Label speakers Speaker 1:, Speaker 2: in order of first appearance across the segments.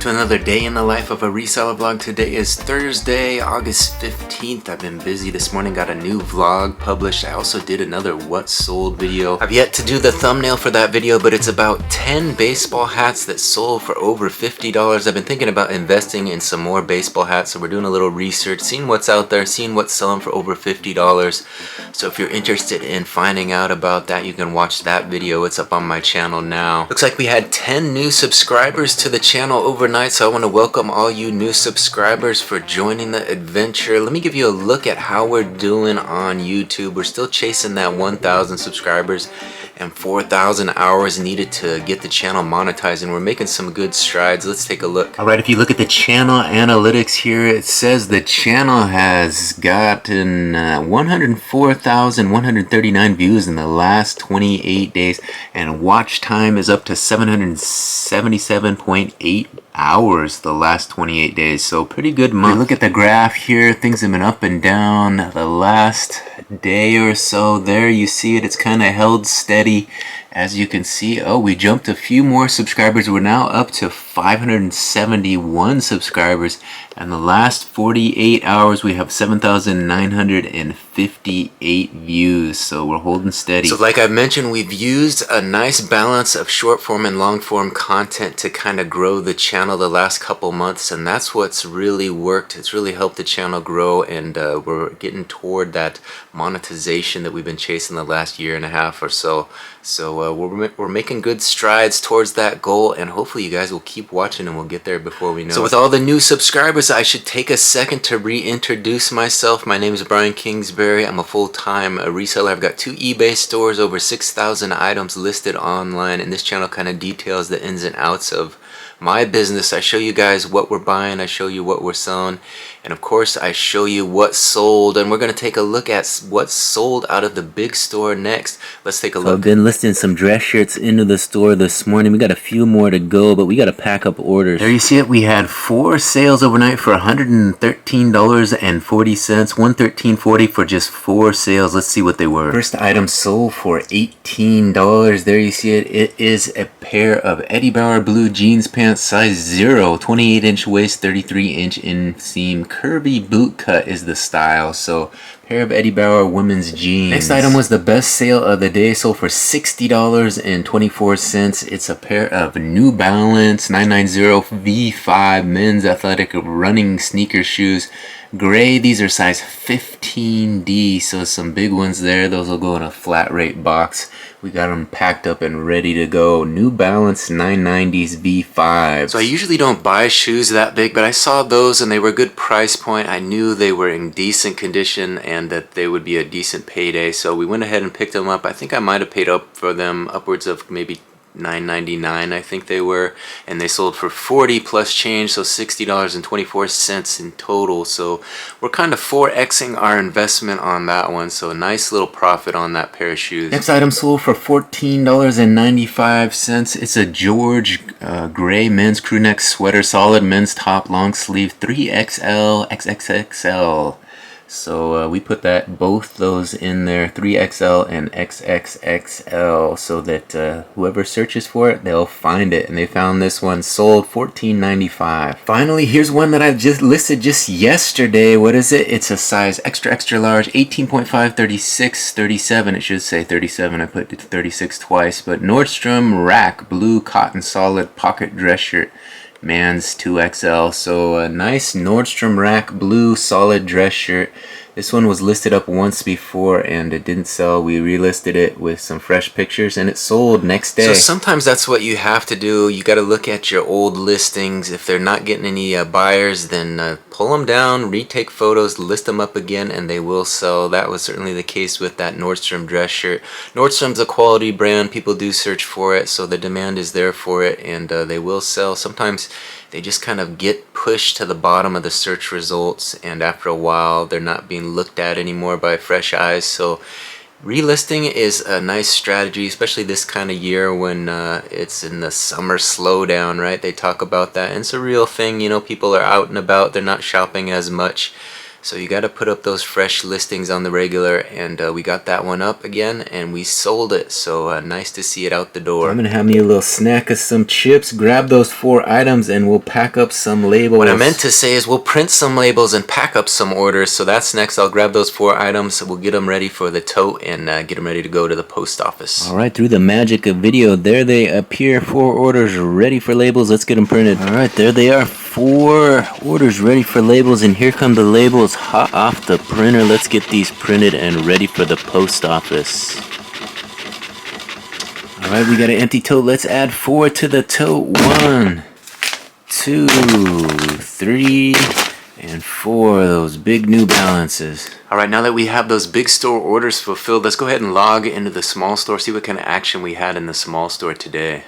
Speaker 1: to another day in the life of a reseller vlog. Today is Thursday, August 15th. I've been busy this morning, got a new vlog published. I also did another what sold video. I've yet to do the thumbnail for that video, but it's about 10 baseball hats that sold for over $50. I've been thinking about investing in some more baseball hats, so we're doing a little research, seeing what's out there, seeing what's selling for over $50. So if you're interested in finding out about that, you can watch that video. It's up on my channel now. Looks like we had 10 new subscribers to the channel overnight, so I want to welcome all you new subscribers for joining the adventure. Let me give you a look at how we're doing on YouTube. We're still chasing that 1,000 subscribers and 4,000 hours needed to get the channel monetized, and we're making some good strides. Let's take a look. All right, if you look at the channel analytics here, it says the channel has gotten 104,139 views in the last 28 days, and watch time is up to 777.8 hours the last 28 days, so pretty good month. Look at the graph here, things have been up and down the last day or so. There you see it, it's kind of held steady. As you can see, oh, we jumped a few more subscribers. We're now up to 571 subscribers, and the last 48 hours we have 7,958 views, so we're holding steady. So like I mentioned, we've used a nice balance of short form and long form content to kind of grow the channel the last couple months, and that's what's really worked. It's really helped the channel grow, and we're getting toward that monetization that we've been chasing the last year and a half or so. So we're making good strides towards that goal, and hopefully you guys will keep watching and we'll get there before we know. So with all the new subscribers, I should take a second to reintroduce myself. My name is Brian Kingsbury. I'm a full-time reseller. I've got 2 eBay stores, over 6,000 items listed online, and this channel kind of details the ins and outs of my business. I show you guys what we're buying, I show you what we're selling, and of course I show you what sold, and we're going to take a look at what sold out of the big store next. Let's take a look. So I've been listing some dress shirts into the store this morning. We got a few more to go, but we got to pack up orders. There you see it, we had 4 sales overnight for $113.40, $113.40 for just 4 sales. Let's see what they were. First item sold for $18. There you see it. It is a pair of Eddie Bauer blue jeans pants, size 0, 28-inch waist, 33-inch inseam, curvy boot cut is the style. So pair of Eddie Bauer women's jeans. Next item was the best sale of the day, sold for $60.24. It's a pair of New Balance 990 V5 men's athletic running sneaker shoes. Gray, these are size 15D, so some big ones there. Those will go in a flat rate box. We got them packed up and ready to go. New Balance 990s V5. So I usually don't buy shoes that big, but I saw those and they were a good price point. I knew they were in decent condition and that they would be a decent payday, so we went ahead and picked them up. I think I might have paid up for them upwards of maybe $9.99, I think they were, and they sold for $40 plus change, so $60.24 in total. So we're kind of 4xing our investment on that one, so a nice little profit on that pair of shoes. Next item sold for $14.95. It's a George gray men's crew neck sweater, solid men's top, long sleeve, 3XL XXXL. So we put both those in there, 3XL and XXXL, so that whoever searches for it, they'll find it. And they found this one, sold $14.95. Finally, here's one that I just listed just yesterday. What is it? It's a size extra large, 18.5, 36, 37. It should say 37. I put 36 twice. But Nordstrom Rack blue cotton solid pocket dress shirt. Man's 2XL, so a nice Nordstrom Rack blue solid dress shirt. This one was listed up once before and it didn't sell. We relisted it with some fresh pictures and it sold next day. So sometimes that's what you have to do. You got to look at your old listings. If they're not getting any buyers, then pull them down, retake photos, list them up again, and they will sell. That was certainly the case with that Nordstrom dress shirt. Nordstrom's a quality brand. People do search for it, so the demand is there for it, and they will sell. Sometimes they just kind of get pushed to the bottom of the search results, and after a while they're not being looked at anymore by fresh eyes. So relisting is a nice strategy, especially this kind of year when it's in the summer slowdown, right? They talk about that, and it's a real thing. You know, people are out and about, they're not shopping as much. So you got to put up those fresh listings on the regular, and we got that one up again, and we sold it. So nice to see it out the door. I'm gonna have me a little snack of some chips. Grab those 4 items, and we'll pack up some labels. What I meant to say is we'll print some labels and pack up some orders. So that's next. I'll grab those 4 items. We'll get them ready for the tote and get them ready to go to the post office. All right, through the magic of video, there they appear. 4 orders ready for labels. Let's get them printed. All right, there they are. 4 orders ready for labels, and here come the labels hot off the printer. Let's get these printed and ready for the post office. Alright, we got an empty tote. Let's add 4 to the tote. 1, 2, 3, and 4 of those big New Balances. Alright, now that we have those big store orders fulfilled, let's go ahead and log into the small store, see what kind of action we had in the small store today.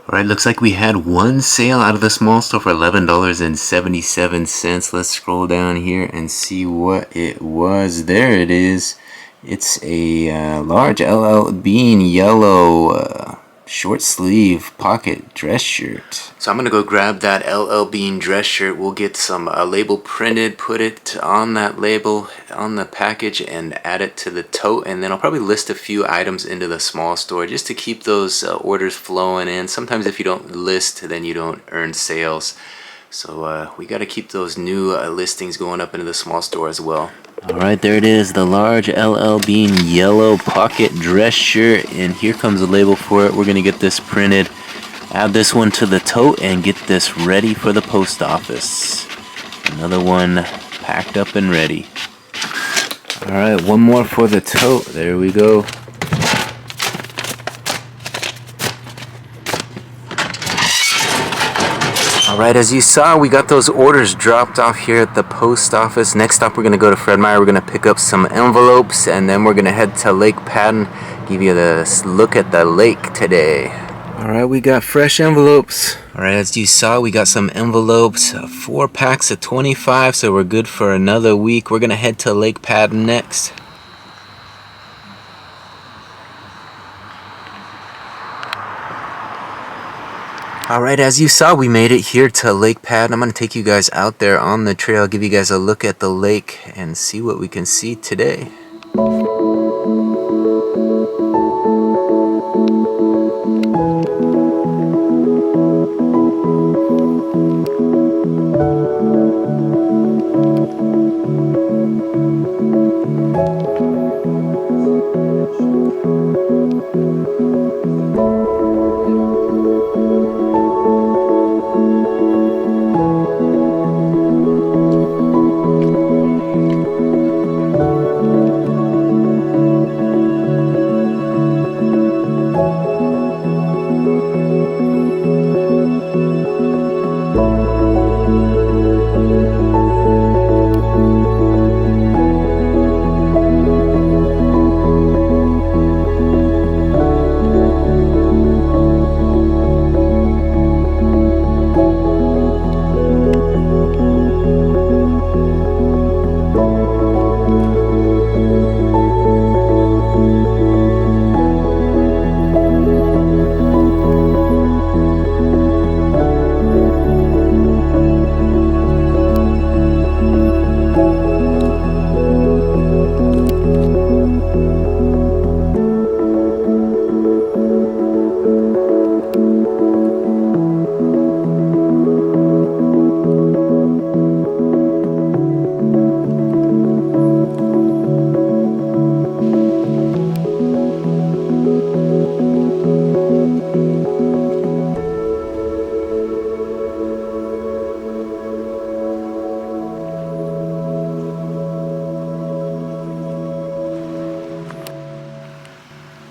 Speaker 1: Alright, looks like we had 1 sale out of the small store for $11.77. Let's scroll down here and see what it was. There it is. It's a large LL Bean yellow short sleeve pocket dress shirt. So I'm gonna go grab that LL Bean dress shirt. We'll get some label printed, put it on that label on the package, and add it to the tote, and then I'll probably list a few items into the small store just to keep those orders flowing in. Sometimes if you don't list, then you don't earn sales. So we got to keep those new listings going up into the small store as well. Alright, there it is, the large LL Bean yellow pocket dress shirt, and here comes the label for it. We're going to get this printed, add this one to the tote, and get this ready for the post office. Another one packed up and ready. Alright, one more for the tote. There we go. Alright, as you saw, we got those orders dropped off here at the post office. Next up, we're going to go to Fred Meyer. We're going to pick up some envelopes, and then we're going to head to Lake Padden, give you the look at the lake today. Alright, we got fresh envelopes. Alright, as you saw, we got some envelopes, 4 packs of 25, so we're good for another week. We're going to head to Lake Padden next. Alright, as you saw, we made it here to Lake Padden. I'm going to take you guys out there on the trail, give you guys a look at the lake, and see what we can see today.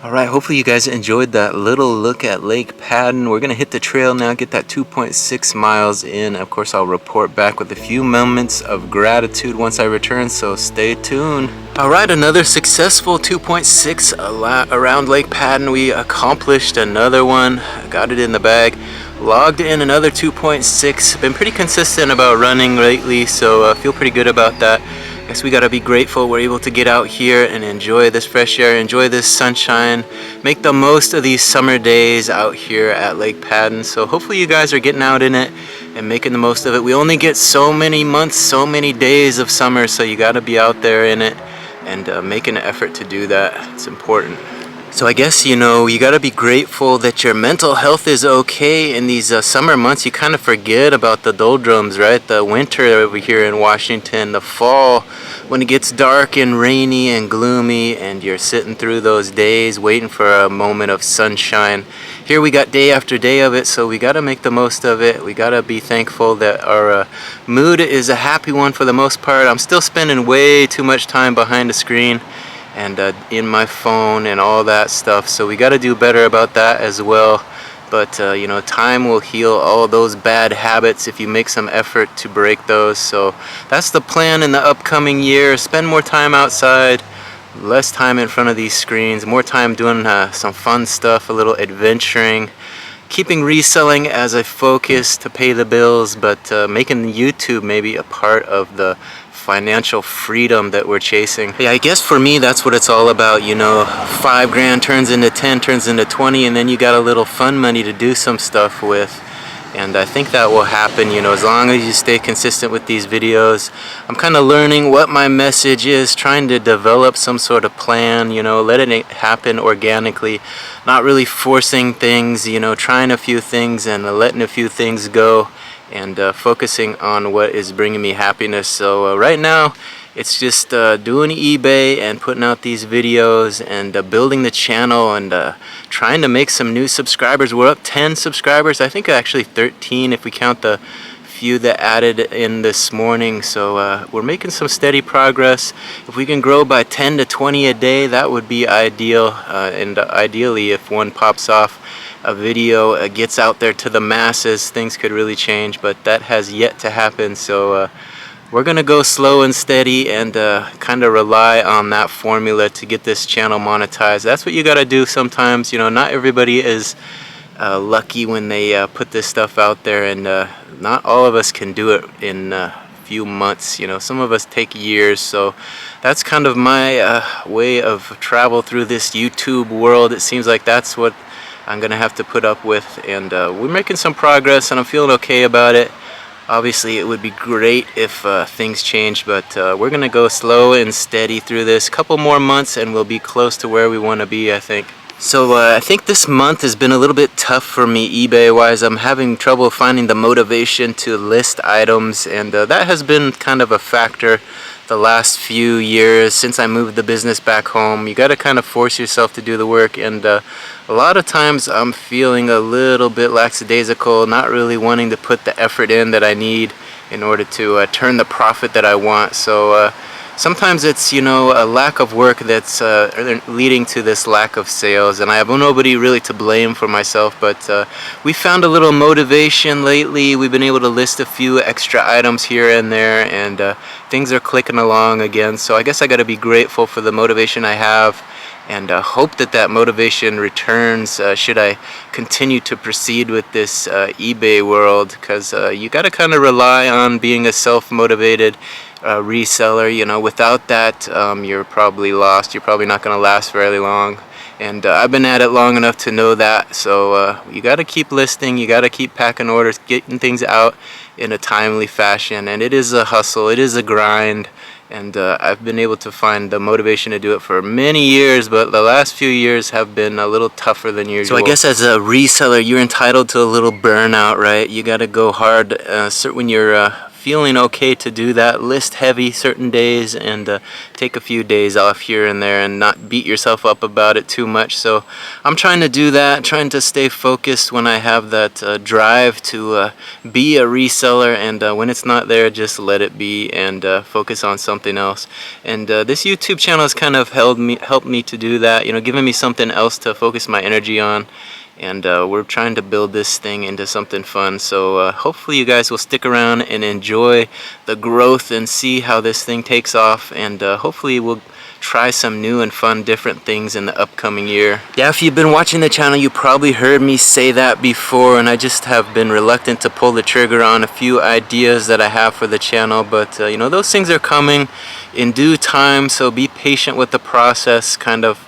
Speaker 1: Alright, hopefully you guys enjoyed that little look at Lake Padden. We're going to hit the trail now, get that 2.6 miles in. Of course, I'll report back with a few moments of gratitude once I return, so stay tuned. Alright, another successful 2.6 around Lake Padden. We accomplished another one, got it in the bag. Logged in another 2.6. Been pretty consistent about running lately, so I feel pretty good about that. Guess we gotta be grateful we're able to get out here and enjoy this fresh air, enjoy this sunshine, make the most of these summer days out here at Lake Padden. So hopefully you guys are getting out in it, and making the most of it. We only get so many months, so many days of summer, so you got to be out there in it and making an effort to do that. It's important. So I guess, you know, you got to be grateful that your mental health is okay in these summer months. You kind of forget about the doldrums, right? The winter over here in Washington, the fall, when it gets dark and rainy and gloomy and you're sitting through those days waiting for a moment of sunshine. Here we got day after day of it, so we got to make the most of it. We got to be thankful that our mood is a happy one for the most part. I'm still spending way too much time behind the screen and in my phone and all that stuff, so we got to do better about that as well. But you know, time will heal all those bad habits if you make some effort to break those. So that's the plan in the upcoming year. Spend more time outside, less time in front of these screens, more time doing some fun stuff, a little adventuring, keeping reselling as a focus to pay the bills, but making YouTube maybe a part of the financial freedom that we're chasing. Yeah, I guess for me that's what it's all about, you know. 5 grand turns into 10, turns into 20, and then you got a little fun money to do some stuff with. And I think that will happen, you know, as long as you stay consistent with these videos. I'm kind of learning what my message is, trying to develop some sort of plan, you know, letting it happen organically, not really forcing things, you know, trying a few things and letting a few things go, and focusing on what is bringing me happiness. So right now it's just doing eBay and putting out these videos and building the channel and trying to make some new subscribers. We're up 10 subscribers, I think actually 13 if we count the few that added in this morning. So we're making some steady progress. If we can grow by 10 to 20 a day, that would be ideal, and ideally if one pops off a video gets out there to the masses, things could really change, but that has yet to happen. So we're gonna go slow and steady and kind of rely on that formula to get this channel monetized. That's what you gotta do sometimes, you know. Not everybody is lucky when they put this stuff out there, and not all of us can do it in a few months, you know. Some of us take years. So that's kind of my way of travel through this YouTube world. It seems like that's what I'm gonna have to put up with, and we're making some progress and I'm feeling okay about it. Obviously it would be great if things changed, but we're gonna go slow and steady through this. Couple more months and we'll be close to where we want to be, I think. So I think this month has been a little bit tough for me eBay wise. I'm having trouble finding the motivation to list items, and that has been kind of a factor the last few years since I moved the business back home. You got to kind of force yourself to do the work, and a lot of times I'm feeling a little bit lackadaisical, not really wanting to put the effort in that I need in order to turn the profit that I want. So sometimes it's, you know, a lack of work that's leading to this lack of sales, and I have nobody really to blame for myself, but we found a little motivation lately. We've been able to list a few extra items here and there, and things are clicking along again. So I guess I got to be grateful for the motivation I have, and hope that that motivation returns should I continue to proceed with this eBay world, because you got to kind of rely on being a self-motivated reseller. You know, without that you're probably lost. You're probably not going to last very long, and I've been at it long enough to know that. So you got to keep listing, you got to keep packing orders, getting things out in a timely fashion, and it is a hustle, it is a grind. And I've been able to find the motivation to do it for many years, but the last few years have been a little tougher than usual. So I guess as a reseller, you're entitled to a little burnout, right? You got to go hard when you're feeling okay to do that. List heavy certain days, and take a few days off here and there, and not beat yourself up about it too much. So I'm trying to do that, trying to stay focused when I have that drive to be a reseller, and when it's not there, just let it be and focus on something else. And this YouTube channel has kind of helped me to do that, you know, giving me something else to focus my energy on. And we're trying to build this thing into something fun. So hopefully you guys will stick around and enjoy the growth and see how this thing takes off, and hopefully we'll try some new and fun different things in the upcoming year. Yeah, if you've been watching the channel, you probably heard me say that before, and I just have been reluctant to pull the trigger on a few ideas that I have for the channel, but you know, those things are coming in due time, so be patient with the process. Kind of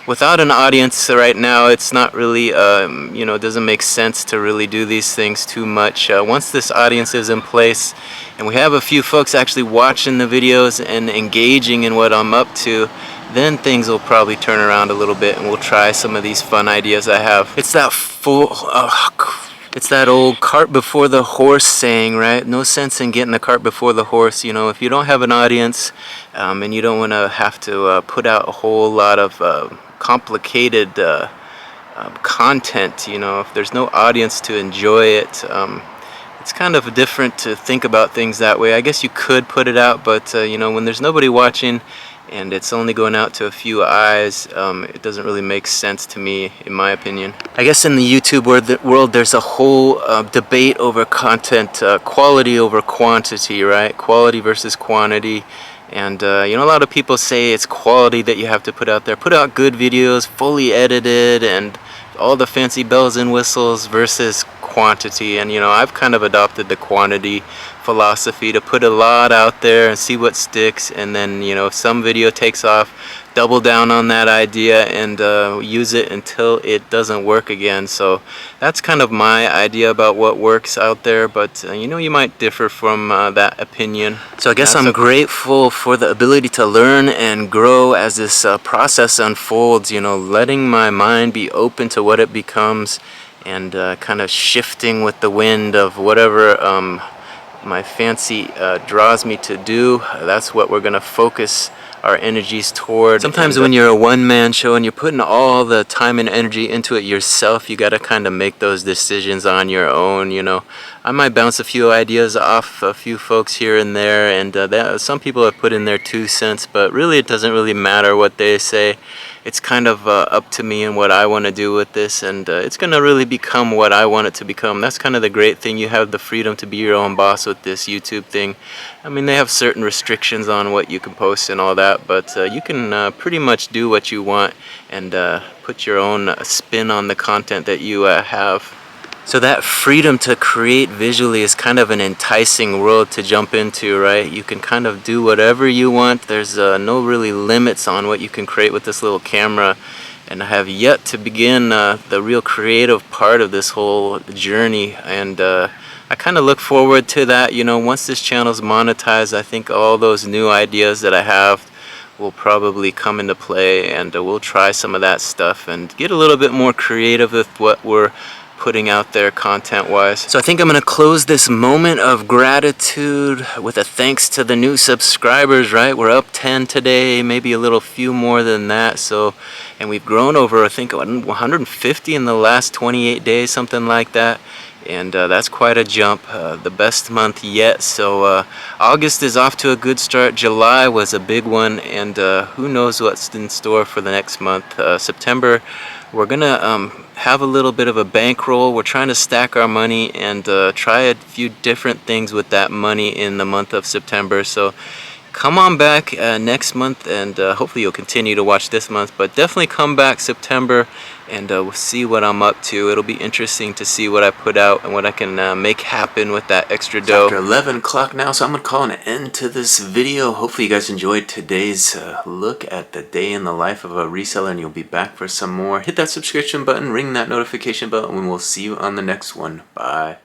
Speaker 1: without an audience right now, it's not really you know, it doesn't make sense to really do these things too much. Once this audience is in place and we have a few folks actually watching the videos and engaging in what I'm up to, then things will probably turn around a little bit and we'll try some of these fun ideas I have. It's that it's that old cart before the horse saying, right? No sense in getting the cart before the horse. You know, if you don't have an audience and you don't want to have to put out a whole lot of complicated content, you know, if there's no audience to enjoy it, it's kind of different to think about things that way. I guess you could put it out, but you know, when there's nobody watching and it's only going out to a few eyes, it doesn't really make sense to me, in my opinion. I guess in the YouTube world there's a whole debate over content, quality over quantity, right? Quality versus quantity. And you know, a lot of people say it's quality that you have to put out there. Put out good videos, fully edited, and all the fancy bells and whistles, versus quantity. And you know, I've kind of adopted the quantity philosophy, to put a lot out there and see what sticks, and then, you know, if some video takes off, double down on that idea and use it until it doesn't work again. So that's kind of my idea about what works out there, but you know, you might differ from that opinion. So I guess I'm grateful for the ability to learn and grow as this process unfolds, you know, letting my mind be open to what it becomes, and kind of shifting with the wind of whatever my fancy draws me to do. That's what we're gonna focus our energies toward. Sometimes when you're a one-man show and you're putting all the time and energy into it yourself, you gotta kind of make those decisions on your own. You know, I might bounce a few ideas off a few folks here and there, and some people have put in their 2 cents, but really it doesn't really matter what they say. It's kind of up to me and what I want to do with this, and it's going to really become what I want it to become. That's kind of the great thing. You have the freedom to be your own boss with this YouTube thing. I mean, they have certain restrictions on what you can post and all that, but you can pretty much do what you want and put your own spin on the content that you have. So that freedom to create visually is kind of an enticing world to jump into, right? You can kind of do whatever you want. There's no really limits on what you can create with this little camera. And I have yet to begin the real creative part of this whole journey. And I kind of look forward to that. You know, once this channel's monetized, I think all those new ideas that I have will probably come into play, and we'll try some of that stuff and get a little bit more creative with what we're putting out there content wise. So I think I'm gonna close this moment of gratitude with a thanks to the new subscribers, right? We're up 10 today, maybe a little few more than that. So, and we've grown over, I think, 150 in the last 28 days, something like that. And that's quite a jump, the best month yet. So August is off to a good start. July was a big one, and who knows what's in store for the next month. September, we're gonna have a little bit of a bankroll. We're trying to stack our money and try a few different things with that money in the month of September. So come on back next month, and hopefully you'll continue to watch this month, but definitely come back September and we'll see what I'm up to. It'll be interesting to see what I put out and what I can make happen with that extra dough. It's after 11 o'clock now, so I'm gonna call an end to this video. Hopefully you guys enjoyed today's look at the day in the life of a reseller, and you'll be back for some more. Hit that subscription button, ring that notification bell, and we'll see you on the next one. Bye.